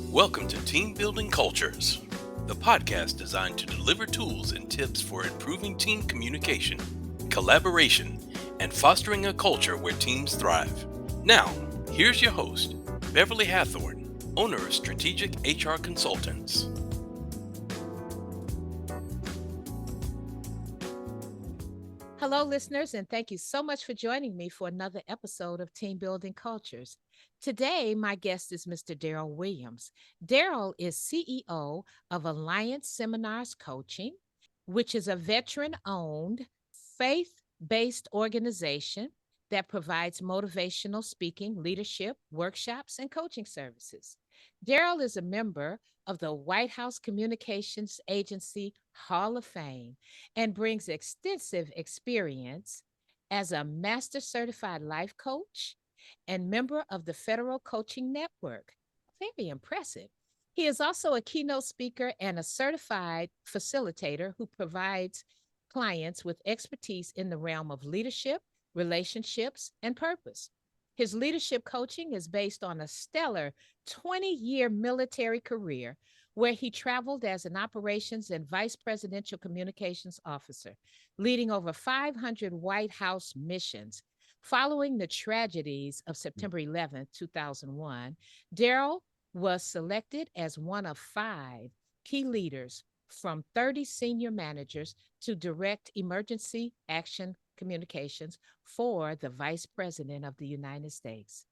Welcome to Team Building Cultures, the podcast designed to deliver tools and tips for improving team communication, collaboration, and fostering a culture where teams thrive. Now, here's your host, Beverly Hathorn, owner of Strategic HR Consultants. Hello, listeners, and thank you so much for joining me for another episode of Team Building Cultures. Today, my guest is Mr. Darrell Williams. Darrell is CEO of Alliance Seminars Coaching, which is a veteran owned, faith based organization that provides motivational speaking, leadership, workshops, and coaching services. Darrell is a member of the White House Communications Agency Hall of Fame and brings extensive experience as a master certified life coach and member of the Federal Coaching Network. Very impressive. He is also a keynote speaker and a certified facilitator who provides clients with expertise in the realm of leadership, relationships, and purpose. His leadership coaching is based on a stellar 20-year military career where he traveled as an operations and vice presidential communications officer, leading over 500 White House missions. Following the tragedies of September 11th, 2001, Darrell was selected as one of five key leaders from 30 senior managers to direct emergency action communications for the Vice President of the United States,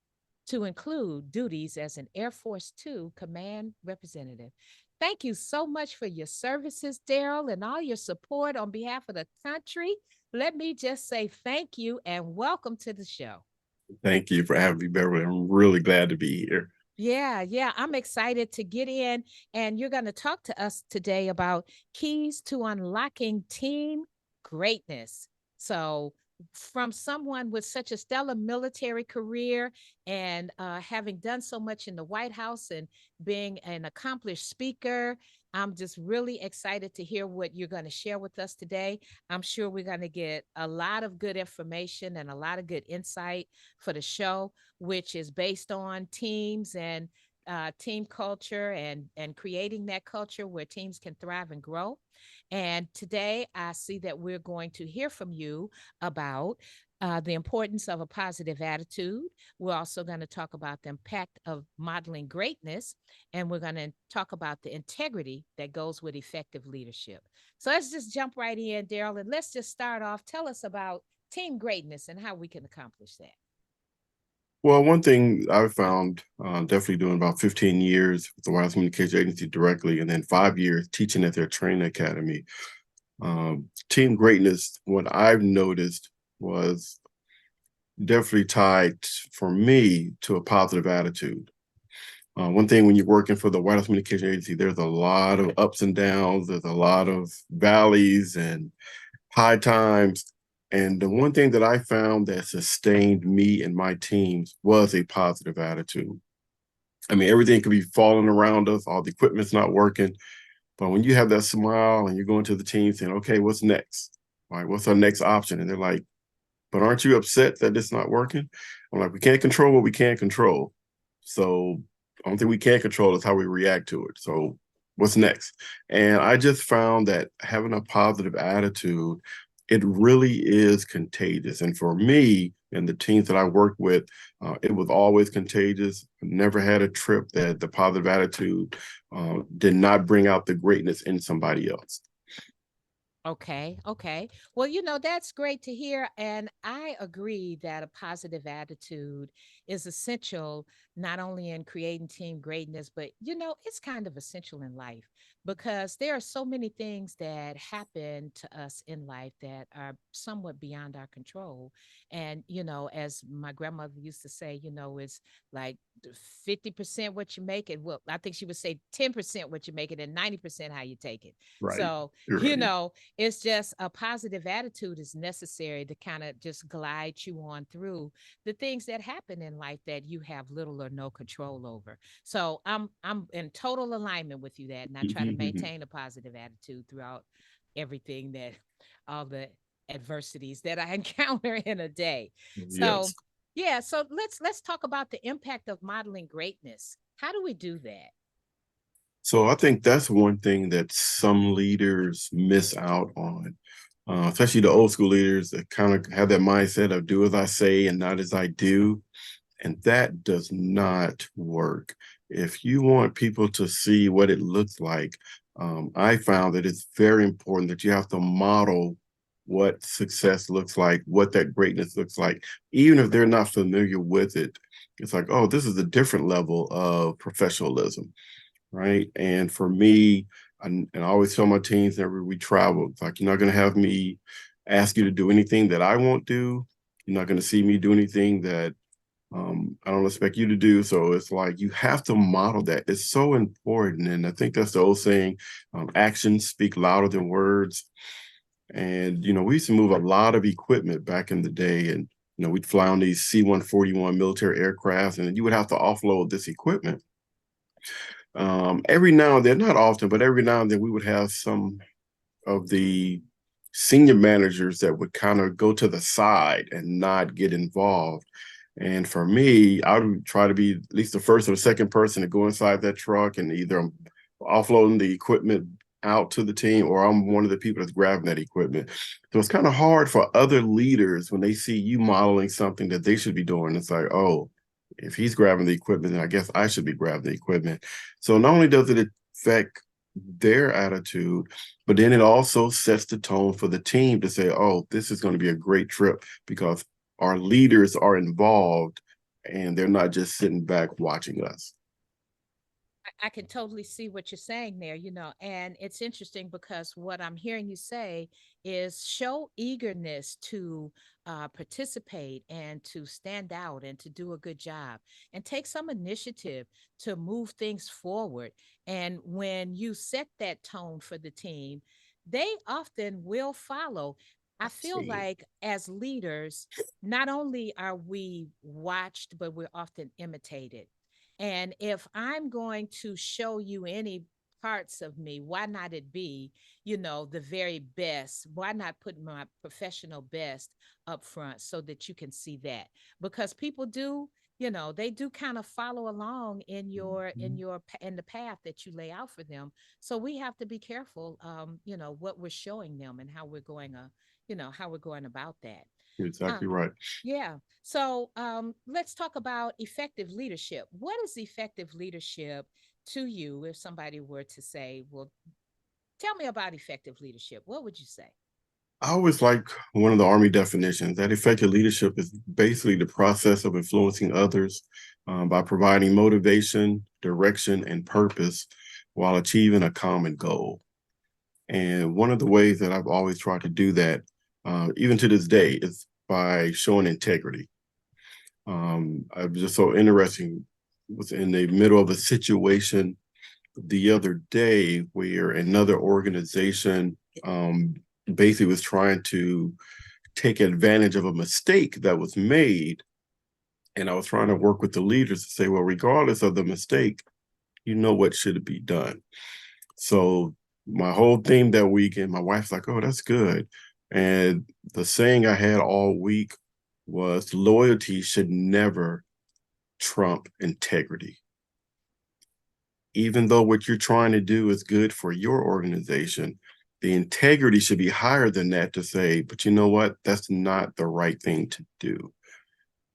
to include duties as an Air Force Two command representative. Thank you so much for your services, Darrell, and all your support on behalf of the country. Let me just say thank you and welcome to the show. Thank you for having me, Beverly. I'm really glad to be here. Yeah, I'm excited to get in. And you're going to talk to us today about keys to unlocking team greatness. So, from someone with such a stellar military career and having done so much in the White House and being an accomplished speaker, I'm just really excited to hear what you're going to share with us today. I'm sure we're going to get a lot of good information and a lot of good insight for the show, which is based on teams and team culture and creating that culture where teams can thrive and grow. And today I see that we're going to hear from you about the importance of a positive attitude. We're also going to talk about the impact of modeling greatness, and we're going to talk about the integrity that goes with effective leadership. So let's just jump right in, Darrell, and let's just start off. Tell us about team greatness and how we can accomplish that. Well, one thing I found definitely doing about 15 years with the White House Communications Agency directly, and then 5 years teaching at their training academy. Team greatness, what I've noticed was definitely tied for me to a positive attitude. One thing when you're working for the White House Communications Agency, there's a lot of ups and downs, there's a lot of valleys and high times. And the one thing that I found that sustained me and my teams was a positive attitude. I mean, everything could be falling around us, all the equipment's not working. But when you have that smile and you're going to the team saying, okay, what's next? All right, what's our next option? And they're like, but aren't you upset that it's not working? I'm like, we can't control what we can't control. So the only thing we can't control is how we react to it. So what's next? And I just found that having a positive attitude, it really is contagious. And for me and the teams that I worked with, it was always contagious. Never had a trip that the positive attitude did not bring out the greatness in somebody else. Okay. Well, that's great to hear. And I agree that a positive attitude is essential, not only in creating team greatness, but, it's kind of essential in life because there are so many things that happen to us in life that are somewhat beyond our control. And, as my grandmother used to say, it's like 50% what you make it. Well, I think she would say 10% what you make it and 90% how you take it. Right. So, You're right. it's just a positive attitude is necessary to kind of just glide you on through the things that happen in life that you have little or no control over. So I'm in total alignment with you that, and I try to maintain a positive attitude throughout everything that all the adversities that I encounter in a day. So Yes. yeah, so let's talk about the impact of modeling greatness. How do we do that? So I think that's one thing that some leaders miss out on, especially the old school leaders that kind of have that mindset of do as I say and not as I do. And that does not work. If you want people to see what it looks like, I found that it's very important that you have to model what success looks like, what that greatness looks like, even if they're not familiar with it. It's like, oh, this is a different level of professionalism, right? And for me, and I always tell my teams whenever we travel, it's like, you're not going to have me ask you to do anything that I won't do. You're not going to see me do anything that I don't expect you to do. So it's like you have to model that. It's so important. And I think that's the old saying, actions speak louder than words. And, we used to move a lot of equipment back in the day. And, we'd fly on these C-141 military aircraft, and you would have to offload this equipment. Every now and then, not often, but every now and then we would have some of the senior managers that would kind of go to the side and not get involved. And for me, I would try to be at least the first or the second person to go inside that truck, and either I'm offloading the equipment out to the team or I'm one of the people that's grabbing that equipment. So it's kind of hard for other leaders when they see you modeling something that they should be doing. It's like, oh, if he's grabbing the equipment, then I guess I should be grabbing the equipment. So not only does it affect their attitude, but then it also sets the tone for the team to say, oh, this is going to be a great trip because our leaders are involved and they're not just sitting back watching us. I can totally see what you're saying there, and it's interesting because what I'm hearing you say is show eagerness to participate and to stand out and to do a good job and take some initiative to move things forward. And when you set that tone for the team, they often will follow. I feel See, like as leaders, not only are we watched, but we're often imitated. And if I'm going to show you any parts of me, why not it be, the very best? Why not put my professional best up front so that you can see that? Because people do, they do kind of follow along in the path that you lay out for them. So we have to be careful, what we're showing them and how we're going about that. you're Uh, exactly right. yeah. So let's talk about effective leadership. What is effective leadership to you if somebody were to say, well, tell me about effective leadership? What would you say? I always like one of the Army definitions that effective leadership is basically the process of influencing others by providing motivation, direction, and purpose while achieving a common goal. And one of the ways that I've always tried to do that, even to this day, is by showing integrity. I'm just so interesting. Was in the middle of a situation the other day where another organization basically was trying to take advantage of a mistake that was made. And I was trying to work with the leaders to say, well, regardless of the mistake, you know what should be done. So my whole theme that weekend, my wife's like, oh, that's good. And the saying I had all week was loyalty should never trump integrity. Even though what you're trying to do is good for your organization, the integrity should be higher than that to say, but you know what? That's not the right thing to do.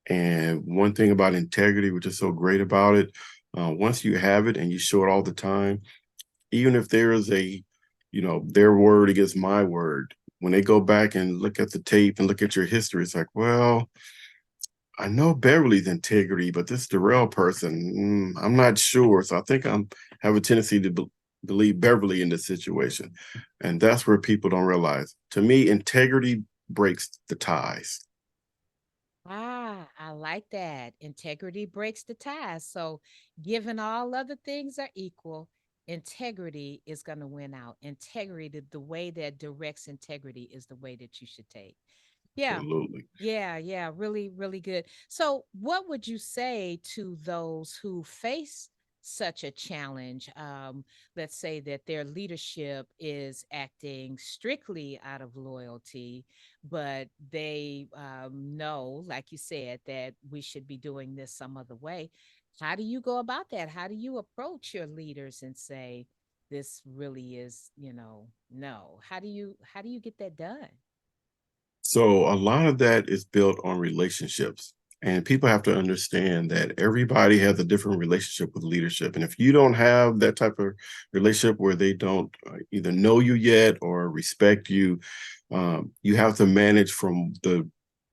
And one thing about integrity, which is so great about it, once you have it and you show it all the time, even if there is their word against my word, when they go back and look at the tape and look at your history, it's like, well, I know Beverly's integrity, but this Darrell person, I'm not sure. So I think I have a tendency to believe Beverly in this situation. And that's where people don't realize. To me, integrity breaks the ties. I like that. Integrity breaks the ties. So, given all other things are equal, integrity is going to win out. Integrity, the way that directs integrity is the way that you should take. Yeah. Absolutely. Yeah, yeah, really, really good. So, what would you say to those who face such a challenge? Let's say that their leadership is acting strictly out of loyalty, but they know, like you said, that we should be doing this some other way. How do you go about that? How do you approach your leaders and say, this really is, no? How do you get that done? So a lot of that is built on relationships. And people have to understand that everybody has a different relationship with leadership. And if you don't have that type of relationship where they don't either know you yet or respect you, you have to manage from the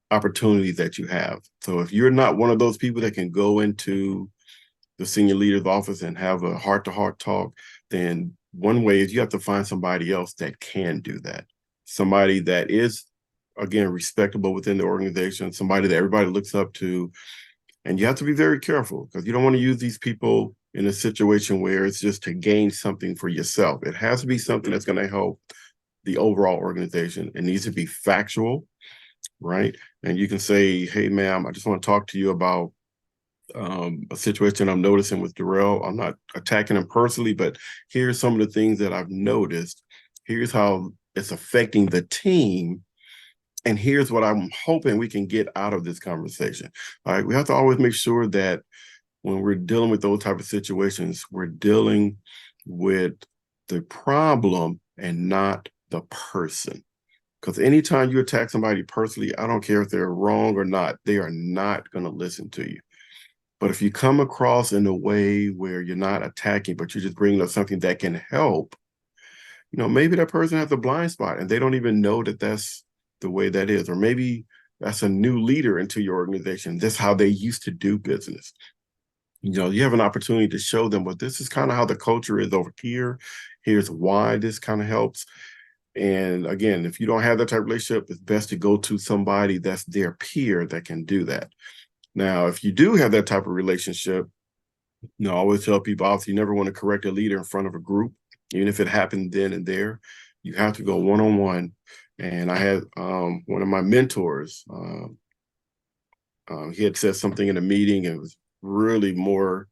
opportunities that you have. So if you're not one of those people that can go into the senior leader's office and have a heart-to-heart talk, then one way is you have to find somebody else that can do that. Somebody that is, again, respectable within the organization, somebody that everybody looks up to. And you have to be very careful because you don't want to use these people in a situation where it's just to gain something for yourself. It has to be something that's going to help the overall organization. It needs to be factual, right? And you can say, hey, ma'am, I just want to talk to you about a situation I'm noticing with Darrell. I'm not attacking him personally, but here's some of the things that I've noticed. Here's how it's affecting the team. And here's what I'm hoping we can get out of this conversation. All right. We have to always make sure that when we're dealing with those type of situations, we're dealing with the problem and not the person. Because anytime you attack somebody personally, I don't care if they're wrong or not, they are not going to listen to you. But if you come across in a way where you're not attacking, but you're just bringing up something that can help, maybe that person has a blind spot and they don't even know that that's the way that is. Or maybe that's a new leader into your organization. That's how they used to do business. You have an opportunity to show them, well, this is kind of how the culture is over here. Here's why this kind of helps. And again, if you don't have that type of relationship, it's best to go to somebody that's their peer that can do that. Now, if you do have that type of relationship, I always tell people, obviously, you never want to correct a leader in front of a group, even if it happened then and there. You have to go one-on-one. And I had one of my mentors, he had said something in a meeting and it was really more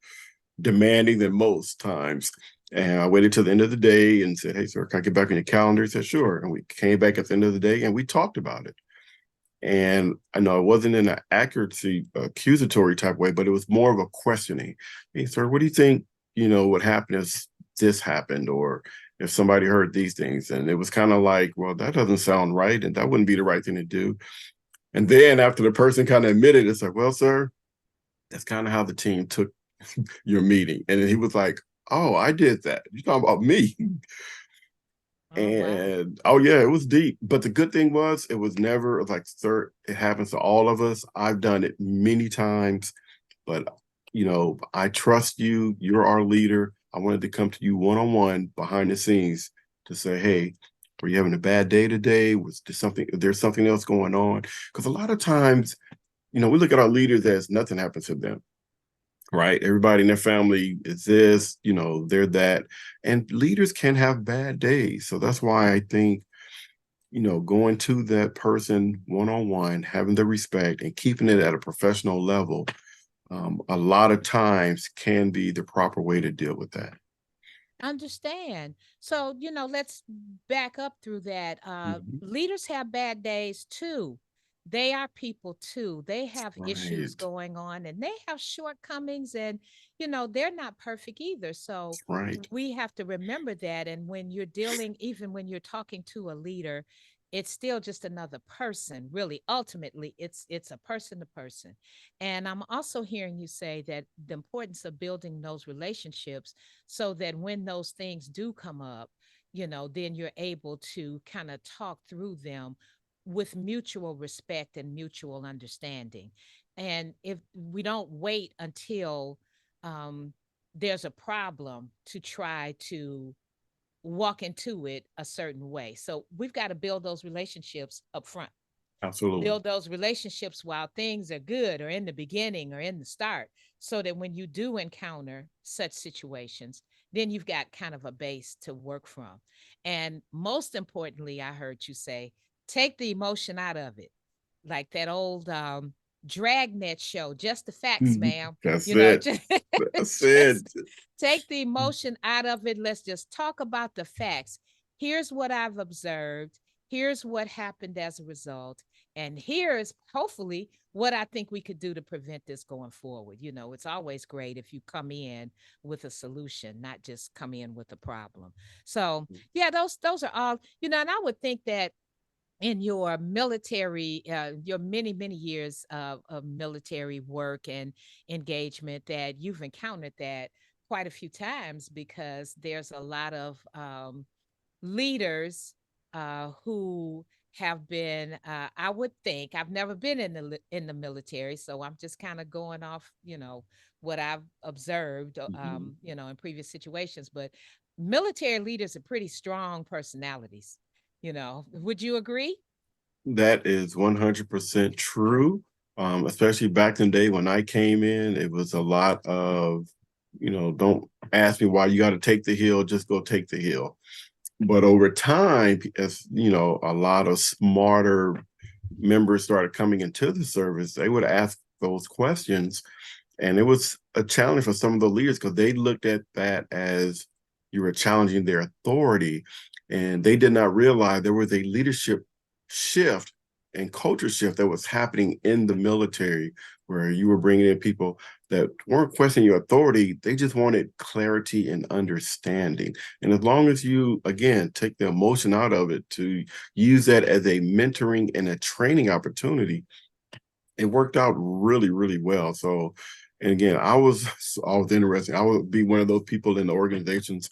demanding than most times. And I waited till the end of the day and said, hey, sir, can I get back on your calendar? He said, sure. And we came back at the end of the day and we talked about it. And I know it wasn't in an accuracy, accusatory type way, but it was more of a questioning. Hey, sir, what do you think, would happen if this happened or if somebody heard these things? And it was kind of like, well, that doesn't sound right. And that wouldn't be the right thing to do. And then after the person kind of admitted, it's like, well, sir, that's kind of how the team took your meeting. And then he was like, oh, I did that. You're talking about me. Oh, wow. And oh yeah, it was deep. But the good thing was it was never like, sir, it happens to all of us. I've done it many times, but I trust you. You're our leader. I wanted to come to you one-on-one behind the scenes to say, hey, were you having a bad day today? There's something else going on? Because a lot of times, we look at our leaders as nothing happens to them, right? Everybody in their family is this, they're that. And leaders can have bad days. So that's why I think, going to that person one-on-one, having the respect and keeping it at a professional level, a lot of times can be the proper way to deal with that. Understand. So, let's back up through that. Mhm. Leaders have bad days too. They are people too. They have issues Right. going on and they have shortcomings, and, they're not perfect either. So, Right. we have to remember that. And when you're dealing, even when you're talking to a leader, it's still just another person. Really, ultimately, it's a person to person. And I'm also hearing you say that the importance of building those relationships so that when those things do come up, then you're able to kind of talk through them with mutual respect and mutual understanding. And if we don't wait until um, there's a problem to try to walk into it a certain way. So we've got to build those relationships up front, Absolutely. build those relationships while things are good or in the beginning or in the start, so that when you do encounter such situations, then you've got kind of a base to work from. And most importantly, I heard you say, take the emotion out of it. Like that old dragnet show, just the facts, Mhm. ma'am. That's You know, it. just, That's it. just take the emotion out of it. Let's just talk about the facts. Here's what I've observed. Here's what happened as a result. And here's hopefully what I think we could do to prevent this going forward. It's always great if you come in with a solution, not just come in with a problem. So yeah, those are all, and I would think that in your military, your many years of military work and engagement, that you've encountered that quite a few times, because there's a lot of leaders who have been, I would think, I've never been in the military, so I'm just kind of going off, what I've observed, Mhm. in previous situations. But military leaders are pretty strong personalities. Would you agree? That is 100% true. Especially back in the day when I came in, it was a lot of, don't ask me why you got to take the hill, just go take the hill. But over time, as a lot of smarter members started coming into the service, they would ask those questions. And it was a challenge for some of the leaders because they looked at that as you were challenging their authority. And they did not realize there was a leadership shift and culture shift that was happening in the military, where you were bringing in people that weren't questioning your authority. They just wanted clarity and understanding. And as long as you, again, take the emotion out of it to use that as a mentoring and a training opportunity, it worked out really, really well. So, and again, I was interested. I would be one of those people in the organizations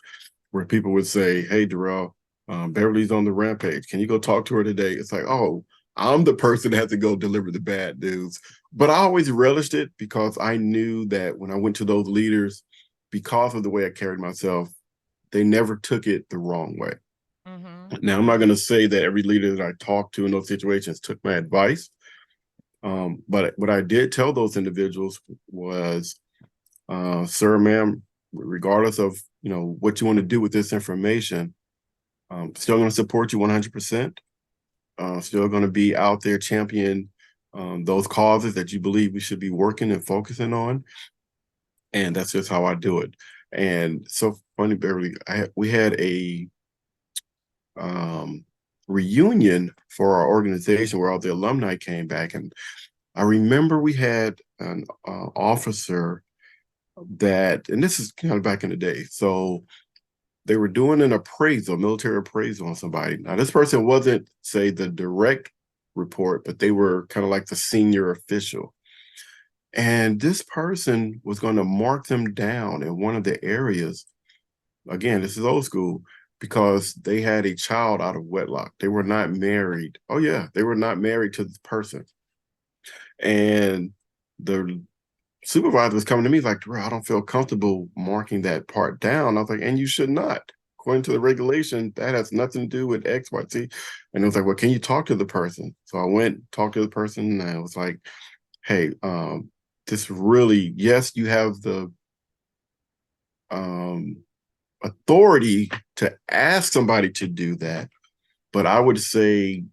where people would say, "Hey, Darrell, Beverly's on the rampage. Can you go talk to her today?" It's like, oh, I'm the person that had to go deliver the bad news. But I always relished it because I knew that when I went to those leaders, because of the way I carried myself, they never took it the wrong way. Mm-hmm. Now, I'm not going to say that every leader that I talked to in those situations took my advice. But what I did tell those individuals was, sir, ma'am, regardless of what you want to do with this information, still going to support you 100%. Still going to be out there championing those causes that you believe we should be working and focusing on, and that's just how I do it. And so funny, Beverly, we had a reunion for our organization where all the alumni came back, and I remember we had an officer that, and this is kind of back in the day, so they were doing an appraisal, military appraisal on somebody. Now, this person wasn't, say, the direct report, but they were kind of like the senior official. And this person was going to mark them down in one of the areas. Again, this is old school because they had a child out of wedlock. They were not married. Oh, yeah, they were not married to this person. And the supervisor was coming to me like, I don't feel comfortable marking that part down. I was like, and you should not. According to the regulation, that has nothing to do with X, Y, Z. And it was like, well, can you talk to the person? So I went, talked to the person, and I was like, hey, this really, yes, you have the authority to ask somebody to do that, but I would say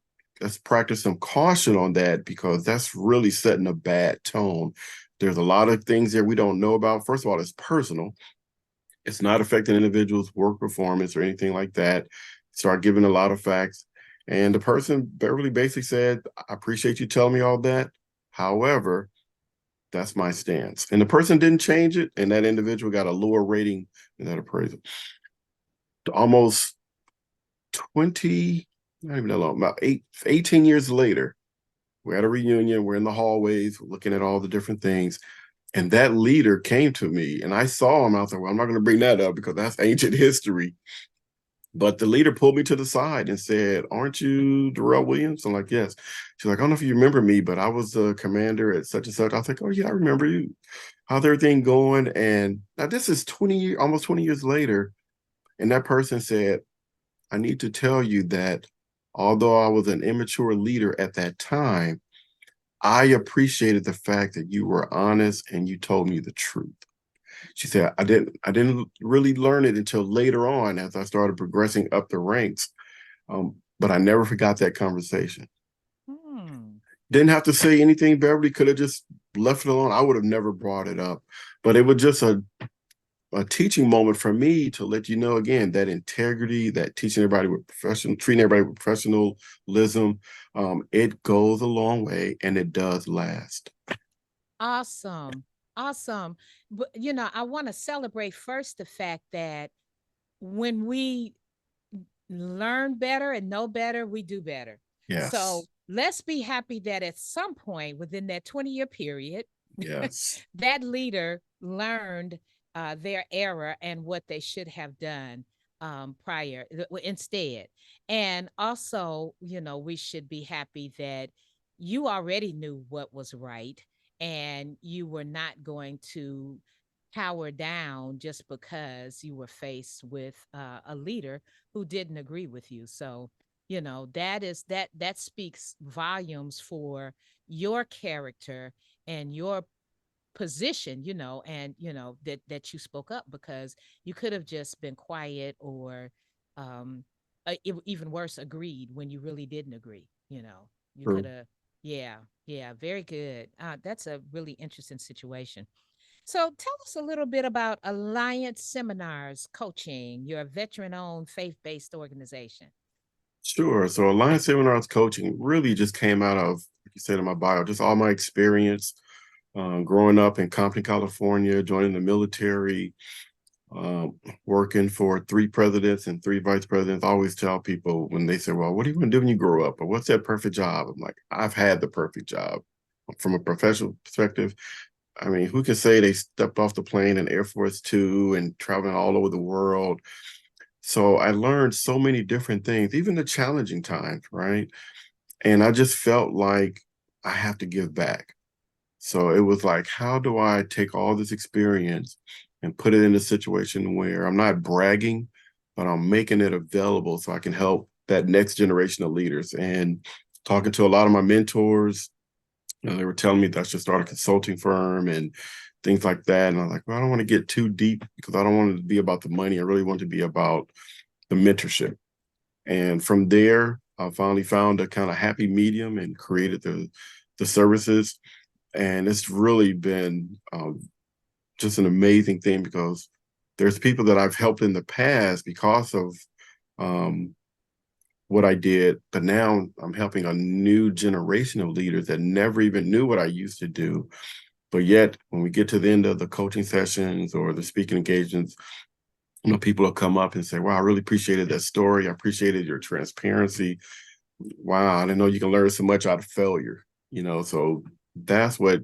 let's practice some caution on that because that's really setting a bad tone. There's a lot of things that we don't know about. First of all, it's personal. It's not affecting individuals' work performance or anything like that. Start giving a lot of facts. And the person, Beverly, basically said, I appreciate you telling me all that. However, that's my stance. And the person didn't change it, and that individual got a lower rating in that appraisal. Almost 20, not even that long, about 18 years later, we're at a reunion, we're in the hallways, we're looking at all the different things. And that leader came to me and I saw him. I was like, well, I'm not going to bring that up because that's ancient history. But the leader pulled me to the side and said, aren't you Darrell Williams? I'm like, yes. She's like, I don't know if you remember me, but I was the commander at such and such. I was like, oh, yeah, I remember you. How's everything going? And now this is almost 20 years later. And that person said, I need to tell you that although I was an immature leader at that time, I appreciated the fact that you were honest and you told me the truth. She said, I didn't really learn it until later on as I started progressing up the ranks. But I never forgot that conversation. Hmm. Didn't have to say anything. Beverly could have just left it alone. I would have never brought it up. But it was just a teaching moment for me to let you know again that integrity, that treating everybody with professionalism, it goes a long way and it does last. Awesome. Awesome. But, I want to celebrate first the fact that when we learn better and know better, we do better. So Yes. let's be happy that at some point within that 20-year period, Yes. that leader learned their error and what they should have done instead. And also, we should be happy that you already knew what was right and you were not going to cower down just because you were faced with a leader who didn't agree with you. So, that speaks volumes for your character and your position, and that you spoke up, because you could have just been quiet or um even worse, agreed when you really didn't agree. You could True. have. Yeah, yeah, very good. That's a really interesting situation. So tell us a little bit about Alliance Seminars Coaching, your veteran owned faith-based organization. Sure. So Alliance Seminars Coaching really just came out of, like you said in my bio, just all my experience growing up in Compton, California, joining the military, working for 3 presidents and 3 vice presidents. I always tell people when they say, well, what are you going to do when you grow up? Or what's that perfect job? I'm like, I've had the perfect job. From a professional perspective, I mean, who can say they stepped off the plane in Air Force Two and traveling all over the world? So I learned so many different things, even the challenging times, right? And I just felt like I have to give back. So it was like, how do I take all this experience and put it in a situation where I'm not bragging, but I'm making it available so I can help that next generation of leaders? And talking to a lot of my mentors, they were telling me that I should start a consulting firm and things like that. And I was like, well, I don't want to get too deep because I don't want it to be about the money. I really want it to be about the mentorship. And from there, I finally found a kind of happy medium and created the services. And it's really been just an amazing thing because there's people that I've helped in the past because of um, what I did, but now I'm helping a new generation of leaders that never even knew what I used to do. But yet, when we get to the end of the coaching sessions or the speaking engagements, people will come up and say, wow, I really appreciated that story. I appreciated your transparency. Wow, I didn't know you can learn so much out of failure. So that's what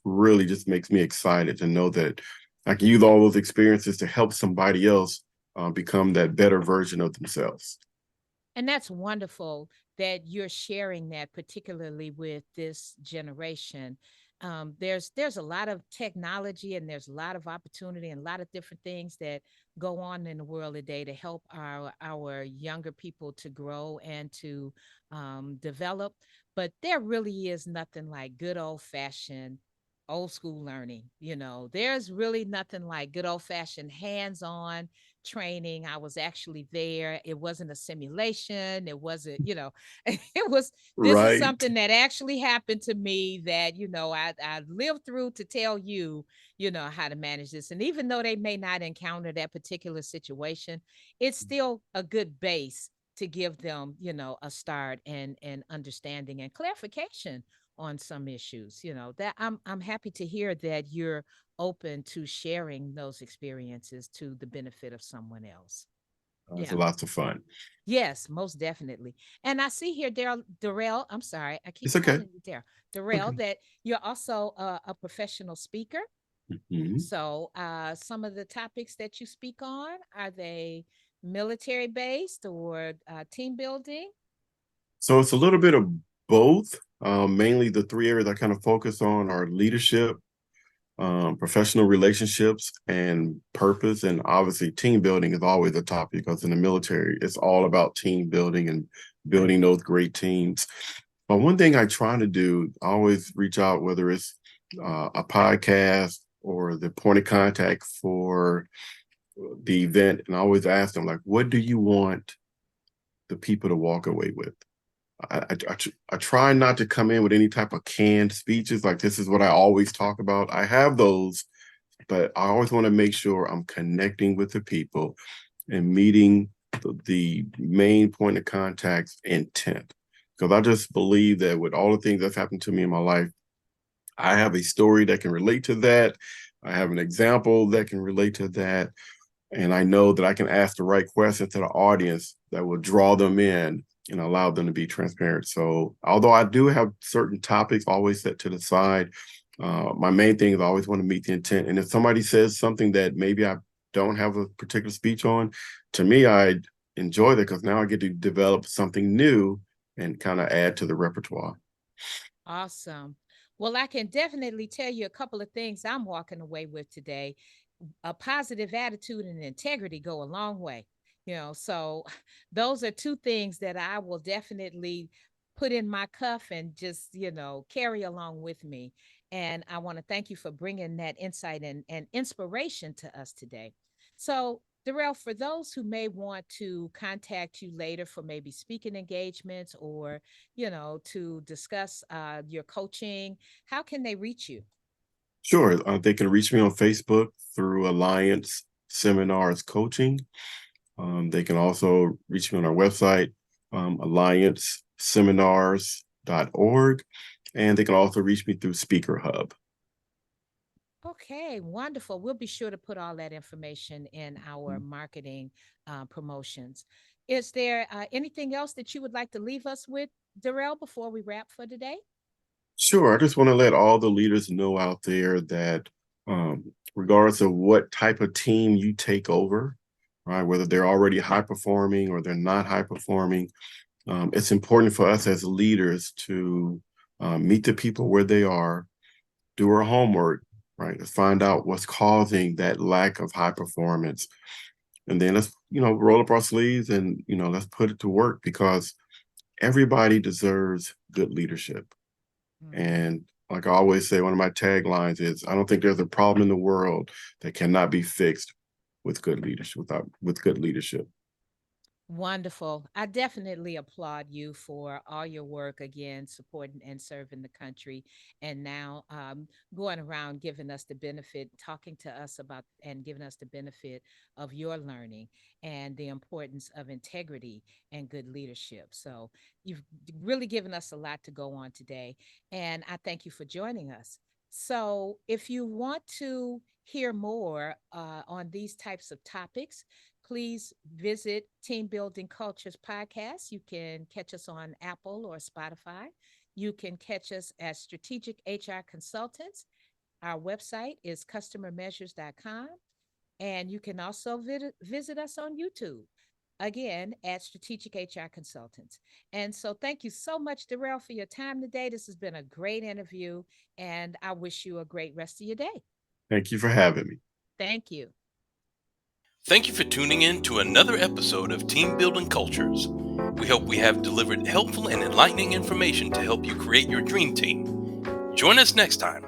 really just makes me excited to know that I can use all those experiences to help somebody else become that better version of themselves. And that's wonderful that you're sharing that, particularly with this generation. There's a lot of technology and there's a lot of opportunity and a lot of different things that go on in the world today to help our younger people to grow and to develop. But there really is nothing like good old fashioned old school learning. There's really nothing like good old fashioned hands on training. I was actually there. It wasn't a simulation. It wasn't, it was, this is Right. something that actually happened to me that, I lived through to tell you, how to manage this. And even though they may not encounter that particular situation, it's still a good base to give them, a start and understanding and clarification on some issues. That I'm happy to hear that you're open to sharing those experiences to the benefit of someone else. It's Yeah. a lot of fun. Yes, most definitely. And I see here, Darrell, I'm sorry, I keep It's okay. calling you Darrell, Okay. that you're also a professional speaker. Mhm. So some of the topics that you speak on, are they military based or team building? So it's a little bit of both. Mainly the 3 areas I kind of focus on are leadership, professional relationships, and purpose. And obviously, team building is always a topic because in the military, it's all about team building and building those great teams. But one thing I try to do, I always reach out, whether it's a podcast or the point of contact for the event, and I always ask them, like, what do you want the people to walk away with? I try not to come in with any type of canned speeches like this is what I always talk about. I have those, but I always want to make sure I'm connecting with the people and meeting the main point of contact's intent. Because I just believe that with all the things that's happened to me in my life, I have a story that can relate to that. I have an example that can relate to that. And I know that I can ask the right questions to the audience that will draw them in and allow them to be transparent. So although I do have certain topics always set to the side, my main thing is I always want to meet the intent. And if somebody says something that maybe I don't have a particular speech on, to me, I enjoy that because now I get to develop something new and kind of add to the repertoire. Awesome. Well, I can definitely tell you a couple of things I'm walking away with today. A positive attitude and integrity go a long way. So those are two things that I will definitely put in my cuff and just, carry along with me. And I want to thank you for bringing that insight and inspiration to us today. So, Darrell, for those who may want to contact you later for maybe speaking engagements or, to discuss your coaching, how can they reach you? Sure. They can reach me on Facebook through Alliance Seminars Coaching. They can also reach me on our website, allianceseminars.org. And they can also reach me through Speaker Hub. Okay, wonderful. We'll be sure to put all that information in our marketing promotions. Is there anything else that you would like to leave us with, Darrell, before we wrap for today? Sure. I just want to let all the leaders know out there that regardless of what type of team you take over, right, whether they're already high performing or they're not high performing, it's important for us as leaders to meet the people where they are, do our homework, right, to find out what's causing that lack of high performance. And then let's, roll up our sleeves and, let's put it to work because everybody deserves good leadership. And like I always say, one of my taglines is, I don't think there's a problem in the world that cannot be fixed with good leadership, with good leadership. Wonderful. I definitely applaud you for all your work again, supporting and serving the country. And now going around giving us the benefit, talking to us about and giving us the benefit of your learning and the importance of integrity and good leadership. So you've really given us a lot to go on today. And I thank you for joining us. So if you want to hear more on these types of topics, please visit Team Building Cultures podcast. You can catch us on Apple or Spotify. You can catch us as Strategic HR Consultants. Our website is customermeasures.com. And you can also visit us on YouTube, again, at Strategic HR Consultants. And so thank you so much, Darrell, for your time today. This has been a great interview, and I wish you a great rest of your day. Thank you for having me. Thank you. Thank you for tuning in to another episode of Team Building Cultures. We hope we have delivered helpful and enlightening information to help you create your dream team. Join us next time